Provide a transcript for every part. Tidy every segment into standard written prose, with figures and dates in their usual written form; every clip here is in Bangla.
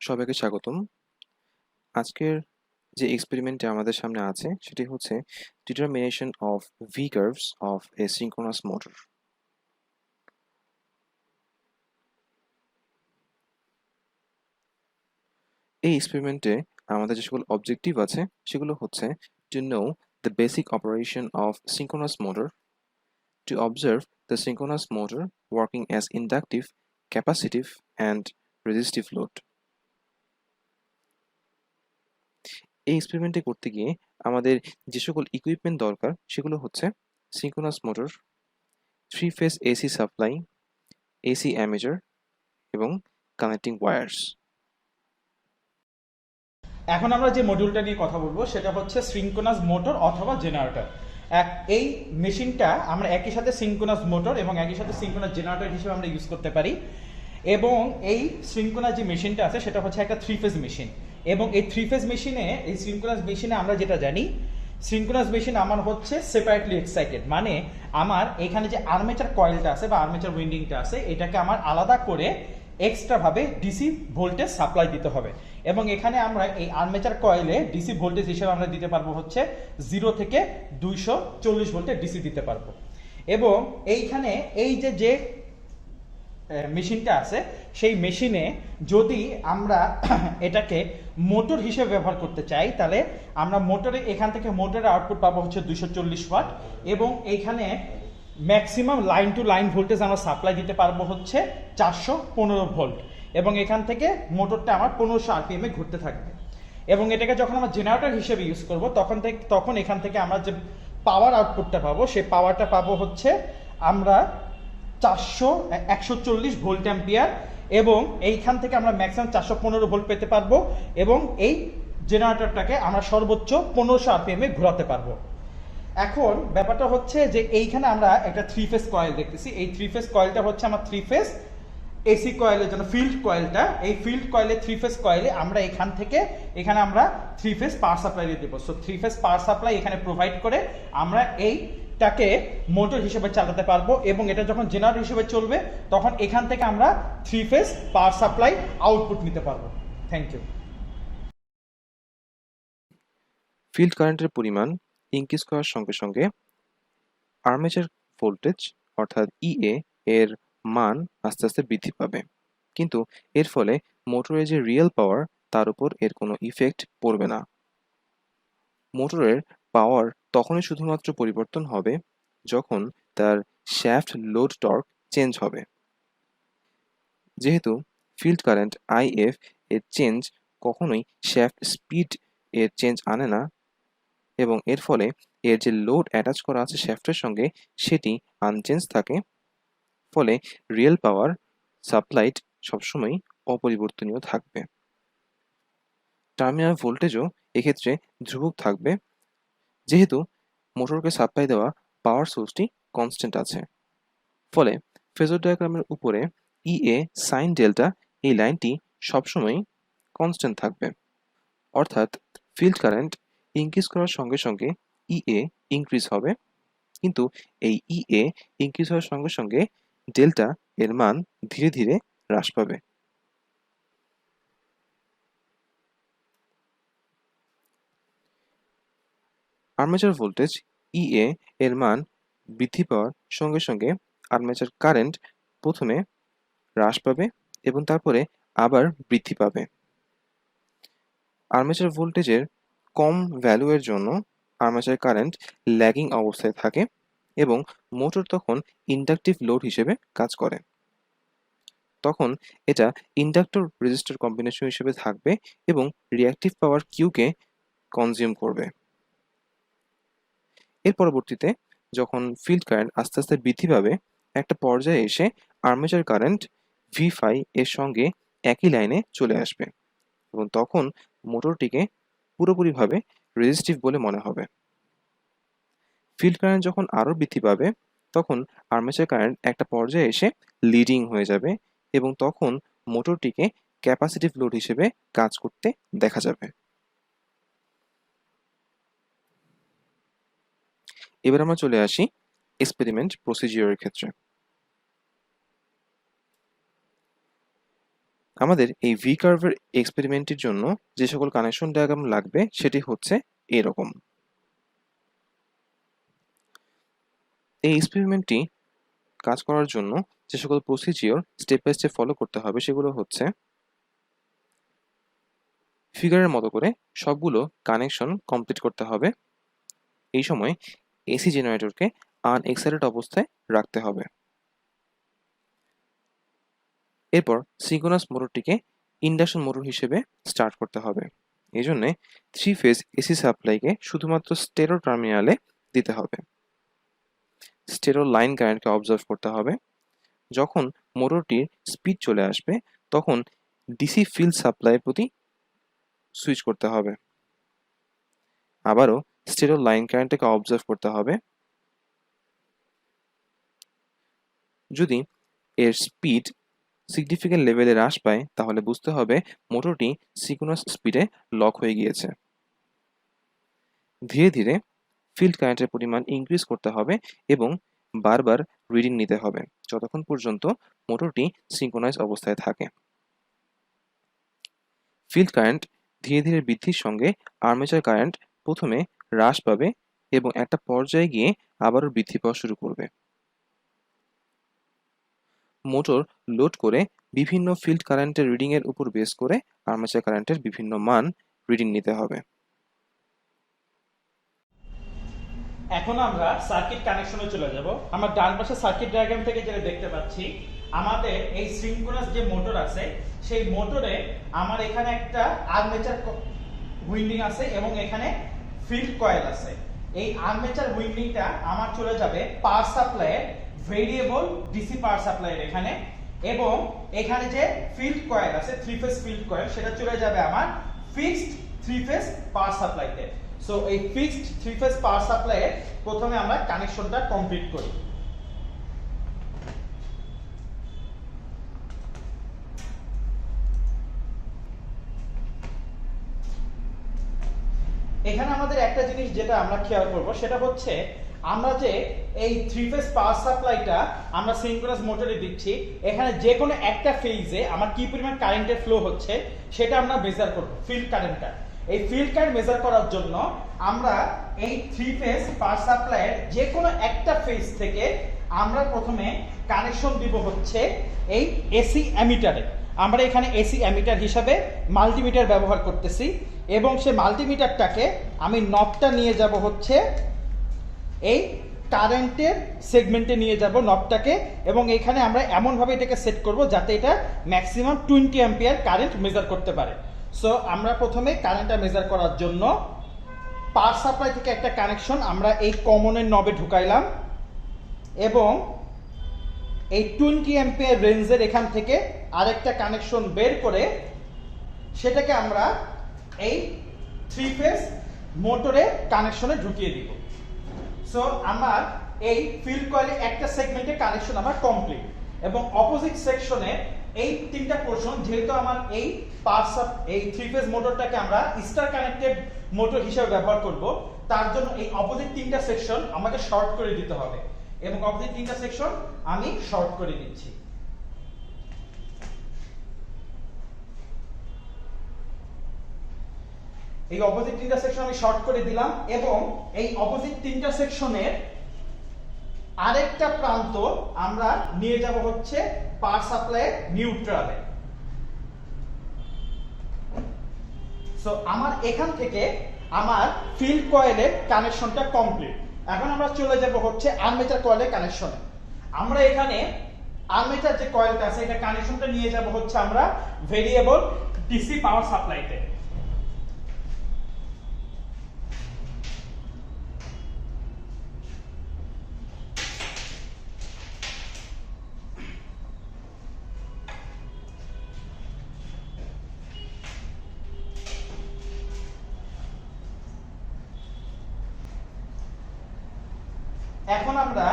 সবাইকে স্বাগতম। আজকের যে এক্সপেরিমেন্টটা আমাদের সামনে আছে সেটি হচ্ছে determination of V curves of A synchronous motor. এই এক্সপেরিমেন্টে আমাদের যে সকল অবজেক্টিভ আছে সেগুলো হচ্ছে to know the basic operation of synchronous motor, to observe the synchronous motor working as inductive, capacitive and resistive load. এই এক্সপেরিমেন্টটি করতে গিয়ে আমাদের যে সকল ইকুইপমেন্ট দরকার সেগুলো হচ্ছে synchronous motor, 3 phase AC supply, AC ammeter এবং কানেক্টিং ওয়্যারস। এখন আমরা যে মডিউলটা নিয়ে কথা বলবো সেটা হচ্ছে সিঙ্ক্রোনাস মোটর অথবা জেনারেটর। এই মেশিনটা আমরা একই সাথে সিঙ্ক্রোনাস মোটর এবং একই সাথে সিঙ্ক্রোনাস জেনারেটর হিসেবে আমরা ইউজ করতে পারি। এবং এই সিঙ্ক্রোনাস যে মেশিনটা আছে সেটা হচ্ছে একটা 3 ফেজ মেশিন। এবং এই 3 ফেজ মেশিনে, এই সিঙ্ক্রোনাস মেশিনে আমরা যেটা জানি, সিঙ্ক্রোনাস মেশিন আমার হচ্ছে সেপারেটলি এক্সাইটেড, মানে আমার এখানে যে আর্মেচার কয়েলটা আছে বা আর্মেচার উইন্ডিংটা আছে এটাকে আমার আলাদা করে এক্সট্রাভাবে ডিসি ভোল্টেজ সাপ্লাই দিতে হবে। এবং এখানে আমরা এই আর্মেচার কয়েলে ডিসি ভোল্টেজ হিসেবে আমরা দিতে পারবো হচ্ছে 0 থেকে 240 ভোল্টের ডিসি দিতে পারবো। এবং এইখানে এই যে মেশিনটা আছে সেই মেশিনে যদি আমরা এটাকে মোটর হিসেবে ব্যবহার করতে চাই তাহলে আমরা মোটরে এখান থেকে মোটরের আউটপুট পাবো হচ্ছে 240 ওয়াট এবং এইখানে maximum line to line voltage আমরা সাপ্লাই দিতে পারবো হচ্ছে 415 ভোল্ট এবং এখান থেকে মোটরটা আমার 1500 আরপিএমে ঘুরতে থাকবে। এবং এটাকে যখন আমরা জেনারেটর হিসেবে ইউজ করব তখন এখান থেকে আমরা যে পাওয়ার আউটপুটটা পাবো সেই পাওয়ারটা পাবো হচ্ছে আমরা 140 ভোল্ট অ্যাম্পিয়ার এবং এইখান থেকে আমরা ম্যাক্সিমাম 415 ভোল্ট পেতে পারবো এবং এই জেনারেটরটাকে আমরা সর্বোচ্চ 1500 আরপিএমে ঘোরাতে পারবো। এখন ব্যাপারটা হচ্ছে যে এইখানে আমরা একটা 3 ফেজ কয়েল দেখতেছি। এই 3 ফেজ কয়েলটা হচ্ছে আমার 3 ফেজ এসি কয়েলের জন্য ফিল্ড কয়েলটা। এই ফিল্ড কয়েলে 3 ফেজ কয়েলে আমরা এখানে আমরা 3 ফেজ পাওয়ার সাপ্লাই দিয়ে দেবো। সো 3 ফেজ পাওয়ার সাপ্লাই এখানে প্রোভাইড করে আমরা এইটাকে মোটর হিসেবে চালাতে পারবো এবং এটা যখন জেনারেটর হিসেবে চলবে তখন এখান থেকে আমরা 3 ফেজ পাওয়ার সাপ্লাই আউটপুট নিতে পারবো। Thank you. ফিল্ড কারেন্টের পরিমাণ ইনক্রিজ করার সঙ্গে সঙ্গে আর্মেচার ভোল্টেজ অর্থাৎ ইএ এর মান আস্তে আস্তে বৃদ্ধি পাবে, কিন্তু এর ফলে মোটরের যে রিয়েল পাওয়ার তার উপর এর কোনো ইফেক্ট পড়বে না। মোটরের পাওয়ার তখনই শুধুমাত্র পরিবর্তন হবে যখন তার শ্যাফট লোড টর্ক চেঞ্জ হবে। যেহেতু ফিল্ড কারেন্ট আইএফ এর চেঞ্জ কখনোই শ্যাফট স্পিড এর চেঞ্জ আনে না এবং এর ফলে এর যে লোড অ্যাটাচ করা আছে শ্যাফটের সঙ্গে সেটি আনচেঞ্জ থাকে, ফলে রিয়েল পাওয়ার সাপ্লাইড সবসময় অপরিবর্তনীয় থাকবে। টার্মিনাল ভোল্টেজও এক্ষেত্রে ধ্রুবক থাকবে, যেহেতু মোটরকে সাপ্লাই দেওয়া পাওয়ার সোর্সটি কনস্ট্যান্ট আছে। ফলে ফেজর ডায়াগ্রামের উপরে ইএ সাইন ডেল্টা এই লাইনটি সবসময় কনস্ট্যান্ট থাকবে, অর্থাৎ ফিল্ড কারেন্ট ইনক্রিজ করার সঙ্গে সঙ্গে ইএ ইনক্রিজ হবে, কিন্তু এই ইএ ইনক্রিজ হওয়ার সঙ্গে সঙ্গে ডেল্টা এর মান ধীরে ধীরে হ্রাস পাবে। আর্মেচার ভোল্টেজ ইএ এর মান বৃদ্ধি পাওয়ার সঙ্গে সঙ্গে আর্মেচার কারেন্ট প্রথমে হ্রাস পাবে এবং তারপরে আবার বৃদ্ধি পাবে। আর্মেচার ভোল্টেজের কম ভ্যালুয়ের জন্য আর্মেচার কারেন্ট ল্যাগিং অবস্থায় থাকে এবং মোটর তখন ইন্ডাকটিভ লোড হিসেবে কাজ করে। তখন এটা ইন্ডাক্টর রেজিস্টর কম্বিনেশন হিসেবে থাকবে এবং রিঅ্যাক্টিভ পাওয়ার কিউকে কনজিউম করবে। এর পরবর্তীতে যখন ফিল্ড কারেন্ট আস্তে আস্তে বৃদ্ধি পাবে, একটা পর্যায়ে এসে আর্মেচার কারেন্ট ভি5 এর সঙ্গে একই লাইনে চলে আসবে এবং তখন মোটরটিকে পুরোপুরিভাবে রেজিস্টিভ বলে মনে হবে। ফিল্ড কারেন্ট যখন আরও বৃদ্ধি পাবে তখন আর্মেচার কারেন্ট একটা পর্যায়ে এসে লিডিং হয়ে যাবে এবং তখন মোটরটিকে ক্যাপাসিটিভ লোড হিসেবে কাজ করতে দেখা যাবে। এবার আমরা চলে আসি এক্সপেরিমেন্ট প্রসিজিওরের ক্ষেত্রে। আমাদের এই ভি কার্ভের এক্সপেরিমেন্টের জন্য যে সকল কানেকশন ডায়াগ্রাম লাগবে সেটি হচ্ছে এরকম। এই এক্সপেরিমেন্টটি কাজ করার জন্য যে সকল procedure step by step follow করতে হবে সেগুলো হচ্ছে, ফিগারের মতো করে সবগুলো কানেকশন কমপ্লিট করতে হবে। এই সময় এসি জেনারেটরকে আনএক্সাইটেড অবস্থায় রাখতে হবে। এরপর সিঙ্ক্রোনাস মোটরটিকে ইন্ডাকশন মোটর হিসেবে স্টার্ট করতে হবে। এই জন্য 3 ফেজ এসি সাপ্লাইকে শুধুমাত্র স্টেরো টার্মিনালে দিতে হবে। স্টেরো লাইন কারেন্টকে অবজার্ভ করতে হবে। যখন মোটরটির স্পিড চলে আসবে তখন ডিসি ফিল্ড সাপ্লাইয়ের প্রতি সুইচ করতে হবে। আবারও স্টেরো লাইন কারেন্টটাকে অবজার্ভ করতে হবে। যদি এর স্পিড সিগনিফিক্যান্ট লেভেলে হ্রাস পায় তাহলে বুঝতে হবে মোটরটি সিঙ্ক্রোনাস স্পিডে লক হয়ে গিয়েছে। ধীরে ধীরে ফিল্ড কারেন্টের পরিমাণ ইনক্রিজ করতে হবে এবং বারবার রিডিং নিতে হবে যতক্ষণ পর্যন্ত মোটরটি সিঙ্ক্রোনাইজ অবস্থায় থাকে। ফিল্ড কারেন্ট ধীরে ধীরে বৃদ্ধির সঙ্গে আর্মেচার কারেন্ট প্রথমে হ্রাস পাবে এবং একটা পর্যায়ে গিয়ে আবারও বৃদ্ধি পাওয়া শুরু করবে। মোটর লোড করে বিভিন্ন ফিল্ড কারেন্টের রিডিংয়ের উপর বেস করে আর্মেচার কারেন্টের বিভিন্ন মান রিডিং নিতে হবে। এখন আমরা সার্কিট কানেকশনে চলে যাব। আমরা ডান পাশে সার্কিট ডায়াগ্রাম থেকে যেটা দেখতে পাচ্ছি, আমাদের এই সিঙ্ক্রোনাস যে মোটর আছে সেই মোটরে আমার এখানে একটা আর্মেচার উইন্ডিং আছে এবং এখানে ফিল্ড কয়েল আছে। এই আর্মেচার উইন্ডিংটা আমার চলে যাবে পাওয়ার সাপ্লাইয়ের ভেরিয়েবল ডিসি পাওয়ার সাপ্লাইয়ের এখানে, এবং এখানে যে ফিল্ড কয়েল আছে 3 ফেজ ফিল্ড কয়েল সেটা চলে যাবে আমার ফিক্সড 3 ফেজ পাওয়ার সাপ্লাইতে। সো এই ফিক্সড 3 ফেজ পাওয়ার সাপ্লাইয়ে প্রথমে আমরা কানেকশনটা কমপ্লিট করি। এখানে আমাদের একটা জিনিস যেটা আমরা খেয়াল করব সেটা হচ্ছে, আমরা যে এই 3 ফেজ পাওয়ার সাপ্লাইটা আমরা সিঙ্ক্রোনাস মোটরে দিচ্ছি, এখানে যে কোনো একটা ফেজে আমার কি পরিমাণ কারেন্টের ফ্লো হচ্ছে সেটা আমরা মেজার করব, ফিল্ড কারেন্টটা। এই ফিল্ড কারেন্ট মেজার করার জন্য আমরা এই 3 ফেজ পাওয়ার সাপ্লাইয়ের যে কোনো একটা ফেজ থেকে আমরা প্রথমে কানেকশন দিব হচ্ছে এই এসি অ্যামিটারে। আমরা এখানে এসি অ্যামিটার হিসাবে মাল্টিমিটার ব্যবহার করতেছি এবং সেই মাল্টিমিটারটাকে আমি নবটা নিয়ে যাব হচ্ছে এই কারেন্টের সেগমেন্টে নিয়ে যাব নবটাকে, এবং এখানে আমরা এমনভাবে এটাকে সেট করব যাতে এটা ম্যাক্সিমাম 20 অ্যাম্পিয়ার কারেন্ট মেজার করতে পারে। সো আমরা প্রথমে কারেন্টটা মেজার করার জন্য পাওয়ার সাপ্লাই থেকে একটা কানেকশন আমরা এই কমনের নবে ঢুকাইলাম এবং এই 20 অ্যাম্পিয়ার রেঞ্জের এখান থেকে আরেকটা কানেকশন বের করে সেটাকে আমরা এই 3 ফেজ মোটরে কানেকশনে ঢুকিয়ে দিব। সো আমার এই ফিল্ড কয়েলে একটা সেগমেন্টে কানেকশন আমার কমপ্লিট, এবং অপোজিট সেকশনে এই তিনটা পোরশন, যেহেতু আমার এই এই 3 ফেজ মোটরটাকে আমরা স্টার কানেক্টেড মোটর হিসেবে ব্যবহার করব, তার জন্য এই অপোজিট তিনটা সেকশন আমাকে শর্ট করে দিতে হবে, এবং অপোজিট তিনটা সেকশন আমি শর্ট করে দিচ্ছি। এই অপোজিট তিনটা সেকশন আমি শর্ট করে দিলাম, এবং এই অপোজিট তিনটা সেকশনের আরেকটা প্রান্ত আমরা নিয়ে যাব হচ্ছে পাওয়ার সাপ্লাইয়ের নিউট্রালে। সো আমার এখান থেকে আমার ফিল্ড কয়েলের কানেকশনটা কমপ্লিট। এখন আমরা চলে যাব হচ্ছে আর্মেচার কয়েলের কানেকশনে। আমরা এখানে আর্মেচার যে কয়েলটা আছে এটা কানেকশনটা নিয়ে যাব হচ্ছে আমরা ভেরিয়েবল ডিসি পাওয়ার সাপ্লাইতে। এখন আমরা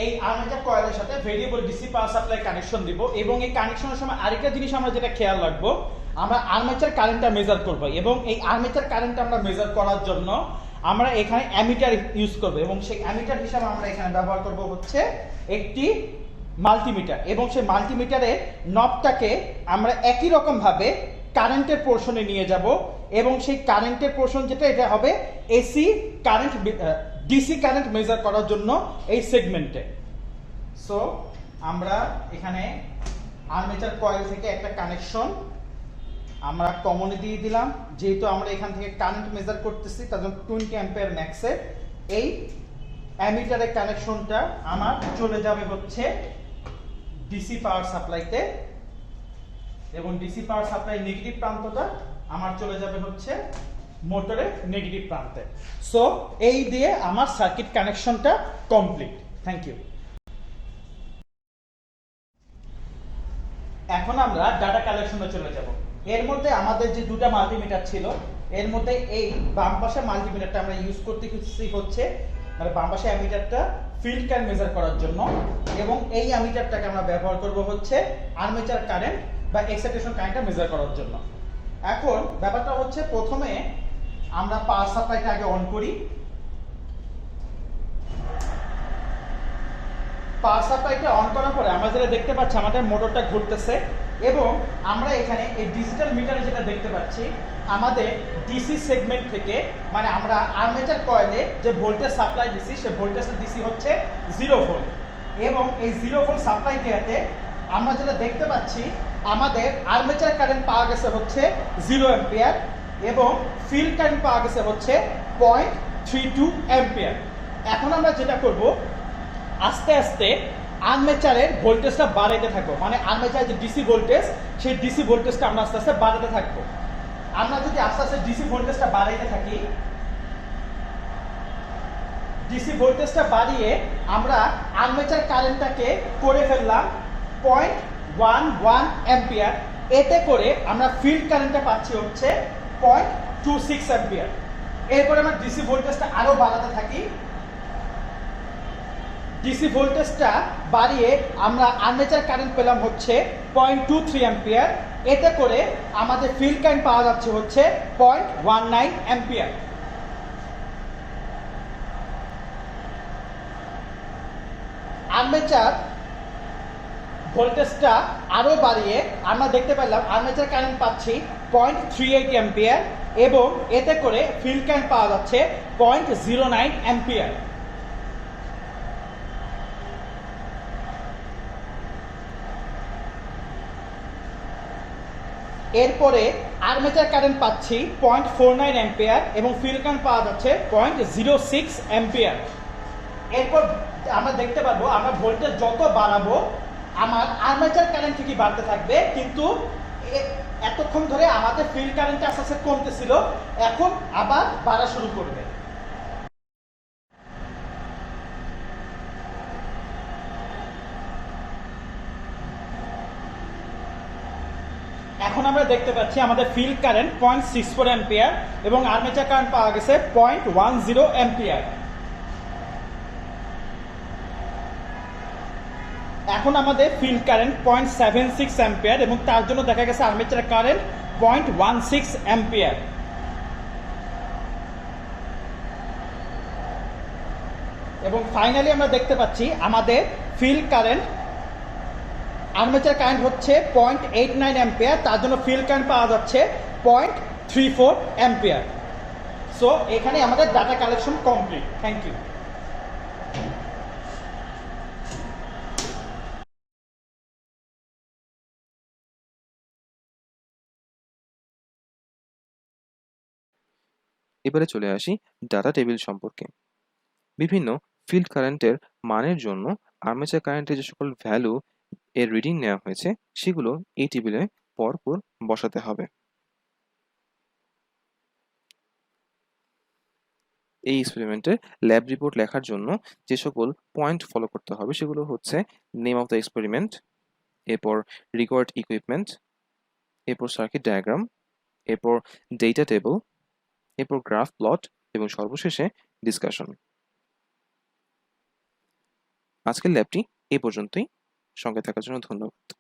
এই আর্মেচার কয়েলের সাথে variable DC power supply connection দিব, এবং এই কানেকশনের সময় আরেকটা জিনিস আমরা যেটা খেয়াল রাখবো, আমরা আর্মেচার কারেন্টটা মেজার করব, এবং এই আর্মেচার কারেন্টটা আমরা মেজার করার জন্য আমরা এখানে অ্যামিটার ইউজ করব, এবং সেই অ্যামিটার হিসাবে আমরা এখানে ব্যবহার করব হচ্ছে একটি মাল্টিমিটার, এবং সেই মাল্টিমিটারের নবটাকে আমরা একই রকমভাবে কারেন্টের পোর্শনে নিয়ে যাব, এবং সেই কারেন্টের পোর্শন যেটা এটা হবে AC current DC current measure করার জন্য এই সেগমেন্টে। সো আমরা এখানে আর্মেচার কয়েল থেকে একটা কানেকশন আমরা কমনে দিয়ে দিলাম, যেহেতু আমরা এখান থেকে কারেন্ট মেজার করতেছি তার জন্য 20 অ্যাম্পিয়ার ম্যাক্সের এই অ্যামিটারের কানেকশনটা আমার চলে যাবে হচ্ছে ডিসি পাওয়ার সাপ্লাইতে, এবং ডিসি পাওয়ার সাপ্লাই নেগেটিভ প্রান্তটা আমার চলে যাবে হচ্ছে মোটরের নেগেটিভ প্রান্তে। সো এই দিয়ে আমার সার্কিট কানেকশনটা কমপ্লিট। Thank you. এখন আমরা ডাটা কালেকশনে চলে যাব। এর মধ্যে আমাদের যে দুটো মাল্টিমিটার ছিল, এর মধ্যে এই বাম পাশে মাল্টিমিটারটা আমরা ইউজ করতে হচ্ছে, মানে বাম পাশে অ্যামিটারটা ফিল্ড কারেন্ট মেজার করার জন্য, এবং এই অ্যামিটারটাকে আমরা ব্যবহার করব হচ্ছে আর্মেচার কারেন্ট বা এক্সাইটেশন কারেন্টটা মেজার করার জন্য। এখন ব্যাপারটা হচ্ছে, প্রথমে আমরা পাওয়ার সাপ্লাইটা আগে অন করি। পাওয়ার সাপ্লাইটা অন করার পরে আমরা যেটা দেখতে পাচ্ছি আমাদের মোটরটা ঘুরতেছে, এবং আমরা এখানে এই ডিজিটাল মিটারে যেটা দেখতে পাচ্ছি আমাদের ডিসি সেগমেন্ট থেকে, মানে আমরা আর্মেচার কয়েলে যে ভোল্টেজ সাপ্লাই দিছি সে ভোল্টেজটা দিছি হচ্ছে 0 ভোল্ট, এবং এই 0 ভোল্ট সাপ্লাই দেওয়াতে আমরা যেটা দেখতে পাচ্ছি আমাদের আর্মেচার কারেন্ট পাওয়া গেছে হচ্ছে 0 অ্যাম্পিয়ার, এবং ফিল্ড কারেন্ট পাওয়া গেছে হচ্ছে 0.32 অ্যাম্পিয়ার। এখন আমরা যেটা করব, আস্তে আস্তে আর্মেচারের ভোল্টেজটা বাড়াইতে থাকবো, মানে আর্মেচারের যে ডিসি ভোল্টেজ সেই ডিসি ভোল্টেজটা আমরা আস্তে আস্তে বাড়াতে থাকবো। আমরা যদি আস্তে আস্তে ডিসি ভোল্টেজটা বাড়াইতে থাকি, ডিসি ভোল্টেজটা বাড়িয়ে আমরা আর্মেচার কারেন্টটাকে করে ফেললাম 0.11 অ্যাম্পিয়ার, এতে করে আমরা ফিল্ড কারেন্টটা পাচ্ছি হচ্ছে 0.26 অ্যাম্পিয়ার। এরপরে আমরা ডিসি ভোল্টেজটা আরো বাড়াতে থাকি, ডিসি ভোল্টেজটা বাড়িয়ে আমরা আর্মেচার কারেন্ট পেলাম হচ্ছে 0.23 অ্যাম্পিয়ার, এতে করে আমাদের ফিল্ড কারেন্ট পাওয়া যাচ্ছে হচ্ছে 0.19 অ্যাম্পিয়ার। আর্মেচার ভোল্টেজটা আরো বাড়িয়ে আমরা দেখতে পেলাম আর্মেচার কারেন্ট পাচ্ছি 0.38 অ্যাম্পিয়ার, এবং এতে করে ফিল্ড কারেন্ট পাওয়া যাচ্ছে 0.09 অ্যাম্পিয়ার। এরপরে আর্মেচার কারেন্ট পাচ্ছি 0.49 অ্যাম্পিয়ার, এবং ফিল্ড কারেন্ট পাওয়া যাচ্ছে 0.06 অ্যাম্পিয়ার। এরপর আমরা দেখতে পারবো আমরা ভোল্টেজ যত বাড়াবো আমার আর্মেচার কারেন্ট ঠিকই বাড়তে থাকবে, কিন্তু এতক্ষণ ধরে আমাদের ফিল্ড কারেন্ট আস্তে আস্তে কমতেছিল, এখন আবার বাড়া শুরু করবে। এখন আমরা দেখতে পাচ্ছি আমাদের ফিল্ড কারেন্ট 0.64 অ্যাম্পিয়ার, এবং আর্মেচার কারেন্ট পাওয়া গেছে 0.10 অ্যাম্পিয়ার। এখন আমাদের ফিল্ড কারেন্ট 0.76 অ্যাম্পিয়ার, এবং তার জন্য দেখা গেছে আর্মেচার কারেন্ট 0.16 অ্যাম্পিয়ার। এবং ফাইনালি আমরা দেখতে পাচ্ছি আমাদের ফিল্ড কারেন্ট, আর্মেচার কারেন্ট হচ্ছে 0.89 অ্যাম্পিয়ার, তার জন্য ফিল্ড কারেন্ট পাওয়া যাচ্ছে 0.34 অ্যাম্পিয়ার। সো এখানে আমাদের data collection complete. Thank you. এবারে চলে আসি ডাটা টেবিল সম্পর্কে। বিভিন্ন ফিল্ড কারেন্টের মানের জন্য আর্মেচার কারেন্টের যে সকল ভ্যালু এর রিডিং নেওয়া হয়েছে সেগুলো এই টেবিলে পরপর বসাতে হবে। এই এক্সপেরিমেন্টের ল্যাব রিপোর্ট লেখার জন্য যে সকল পয়েন্ট ফলো করতে হবে সেগুলো হচ্ছে নেম অফ দ্য এক্সপেরিমেন্ট, এরপর রিকোয়ার্ড ইকুইপমেন্ট, এরপর সার্কিট ডায়াগ্রাম, এরপর ডেটা টেবল, এরপর গ্রাফ প্লট, এবং সর্বশেষে ডিসকাশন। আজকের ল্যাবটি এই পর্যন্তই। সঙ্গে থাকার জন্য ধন্যবাদ।